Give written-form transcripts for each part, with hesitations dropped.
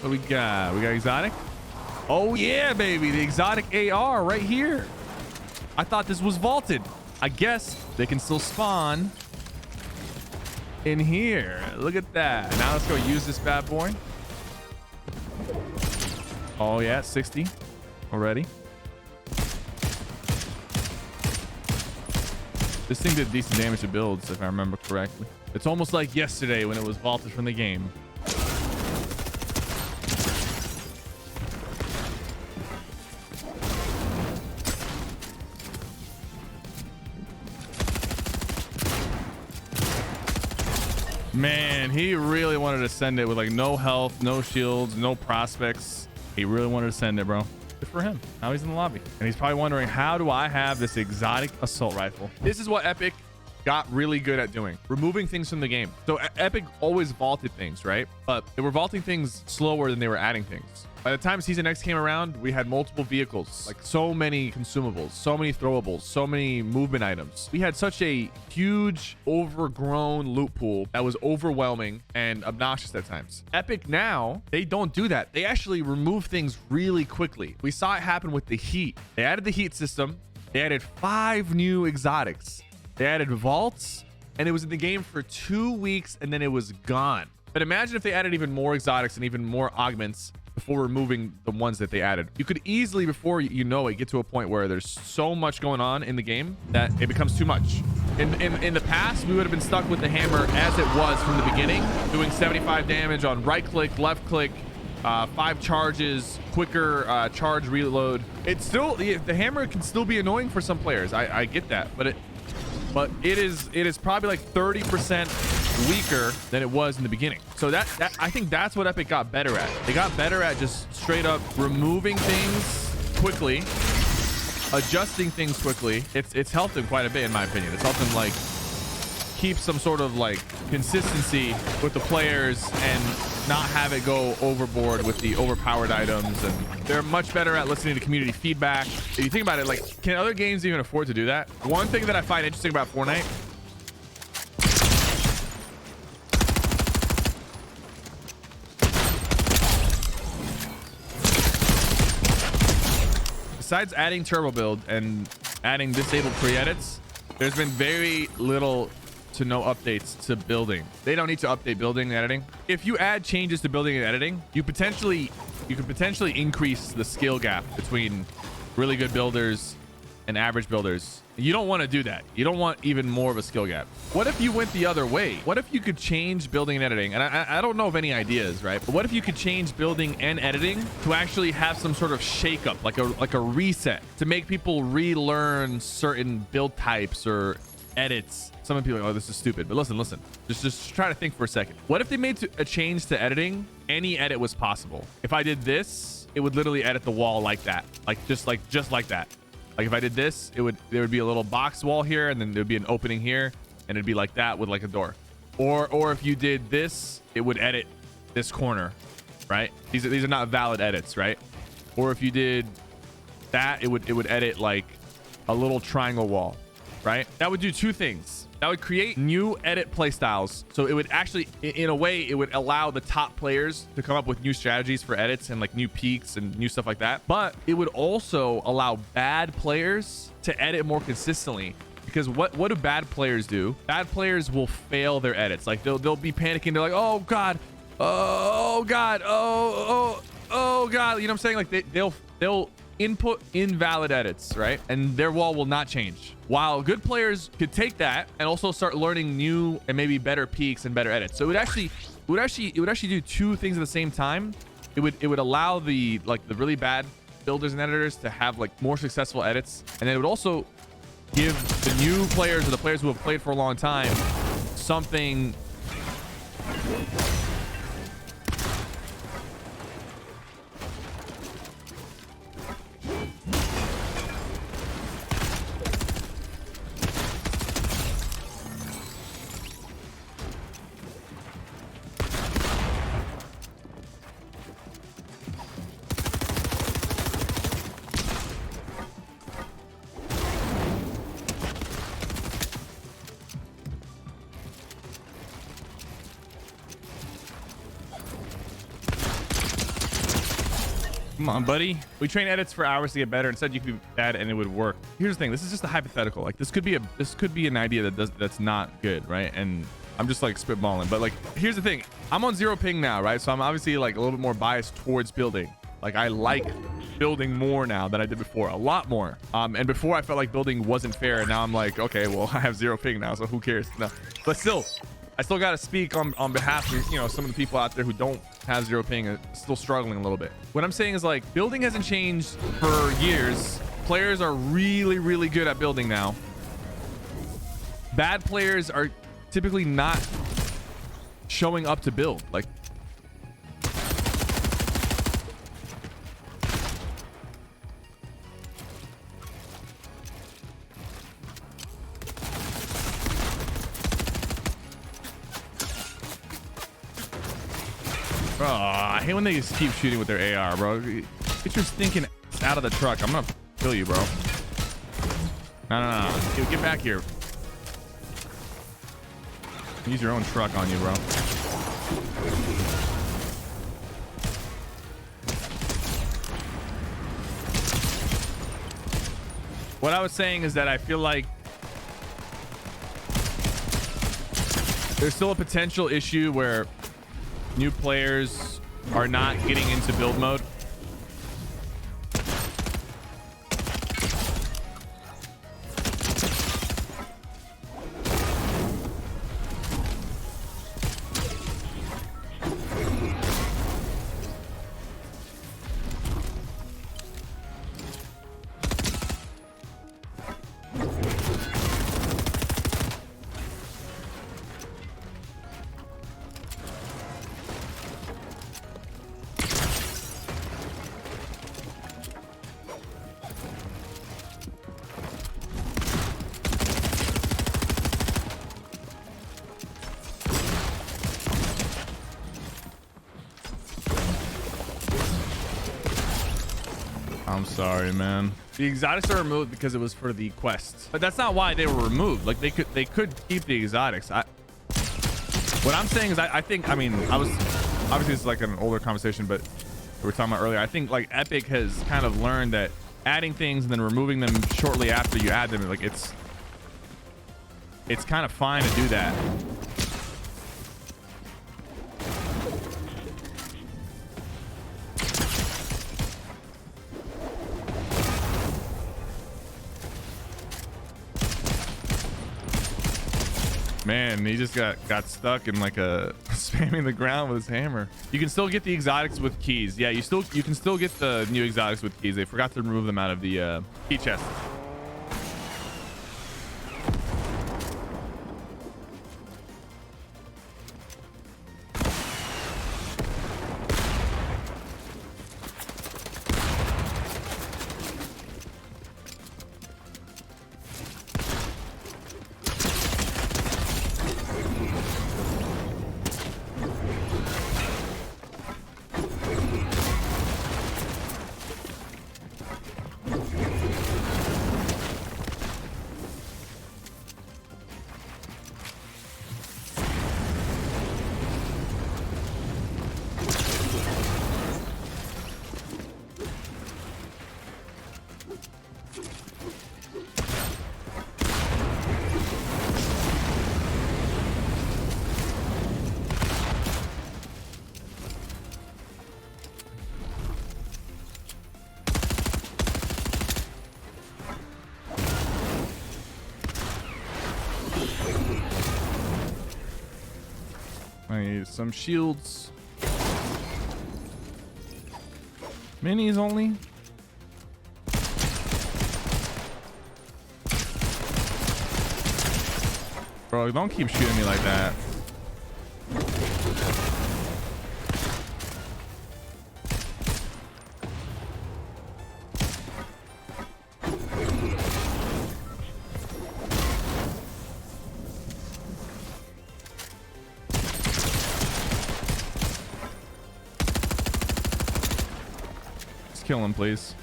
What we got? We got exotic. Oh yeah, baby. The exotic AR right here. I thought this was vaulted. I guess they can still spawn in here. Look at that. Now let's go use this bad boy. Oh yeah, 60 already. This thing did decent damage to builds, if I remember correctly. It's almost like yesterday when it was vaulted from the game. Man, he really wanted to send it with like no health, no shields, no prospects. He really wanted to send it, bro. Good for him. Now he's in the lobby. And he's probably wondering, how do I have this exotic assault rifle? This is what Epic got really good at doing, removing things from the game. So Epic always vaulted things, right? But they were vaulting things slower than they were adding things. By the time Season X came around, we had multiple vehicles, like so many consumables, so many throwables, so many movement items. We had such a huge overgrown loot pool that was overwhelming and obnoxious at times. Epic now, they don't do that. They actually remove things really quickly. We saw it happen with the heat. They added the heat system. They added 5 new exotics. They added vaults, and it was in the game for 2 weeks, and then it was gone. But imagine if they added even more exotics and even more augments before removing the ones that they added. You could easily, before you know it, get to a point where there's so much going on in the game that it becomes too much. In the past, we would have been stuck with the hammer as it was from the beginning, doing 75 damage on right click, left click, 5 charges, quicker charge reload. It's still, the hammer can still be annoying for some players. I get that, but it is probably like 30% weaker than it was in the beginning. So that I think that's what Epic got better at. They got better at just straight up removing things quickly, adjusting things quickly. It's helped them quite a bit, in my opinion. It's helped them like keep some sort of like consistency with the players and not have it go overboard with the overpowered items. And they're much better at listening to community feedback. If you think about it, like, can other games even afford to do that? One thing that I find interesting about Fortnite, besides adding turbo build and adding disabled pre-edits, there's been very little to no updates to building. They don't need to update building and editing. If you add changes to building and editing, you could potentially increase the skill gap between really good builders and average builders. You don't want to do that. You don't want even more of a skill gap. What if you went the other way? What if you could change building and editing? And I don't know of any ideas, right? But what if you could change building and editing to actually have some sort of shakeup, like a reset, to make people relearn certain build types or edits? Some people are like, oh, this is stupid. But listen. Just try to think for a second. What if they made a change to editing? Any edit was possible. If I did this, it would literally edit the wall like that. Just like that. Like if I did this, there would be a little box wall here, and then there'd be an opening here, and it'd be like that with like a door. Or if you did this, it would edit this corner, right? These are not valid edits, right? Or if you did that, it would edit like a little triangle wall, right? That would do 2 things. That would create new edit playstyles. So it would actually, in a way, it would allow the top players to come up with new strategies for edits and like new peaks and new stuff like that. But it would also allow bad players to edit more consistently. Because what do bad players do? Bad players will fail their edits. Like they'll be panicking. They're like, oh God, oh God, oh God. You know what I'm saying? Like they'll input invalid edits, right? And their wall will not change. While good players could take that and also start learning new and maybe better peaks and better edits. So it would actually do 2 things at the same time. It would allow the really bad builders and editors to have like more successful edits, and then it would also give the new players or the players who have played for a long time something. Come on, buddy. We train edits for hours to get better. Instead, you could be bad and it would work. Here's the thing. This is just a hypothetical. Like this could be an idea that's not good, right? And I'm just like spitballing. But like, here's the thing. I'm on 0 ping now, right? So I'm obviously like a little bit more biased towards building. Like I like building more now than I did before, a lot more. And before I felt like building wasn't fair. And now I'm like, okay, well, I have 0 ping now, so who cares? No, but still, I still got to speak on behalf of, you know, some of the people out there who don't have 0 ping and still struggling a little bit. What I'm saying is like building hasn't changed for years. Players are really, really good at building now. Bad players are typically not showing up to build. Like, oh, I hate when they just keep shooting with their AR, bro. Get your stinking ass out of the truck. I'm gonna kill you, bro. No. Dude, get back here. Use your own truck on you, bro. What I was saying is that I feel like there's still a potential issue where new players are not getting into build mode. I'm sorry, man. The exotics are removed because it was for the quest, but that's not why they were removed. Like they could keep the exotics. What I'm saying is I think, I mean, I was obviously it's like an older conversation, but we were talking about earlier. I think like Epic has kind of learned that adding things and then removing them shortly after you add them, like it's kind of fine to do that. Man, he just got stuck in like a spamming the ground with his hammer. You can still get the exotics with keys. Yeah, you can still get the new exotics with keys. They forgot to remove them out of the key chest. I need some shields. Minis only. Bro, don't keep shooting me like that. Kill him, please.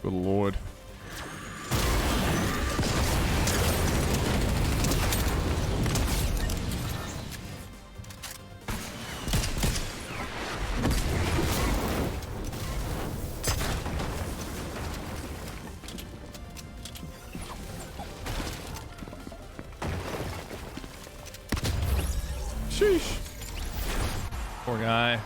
Good lord. Sheesh. Poor guy.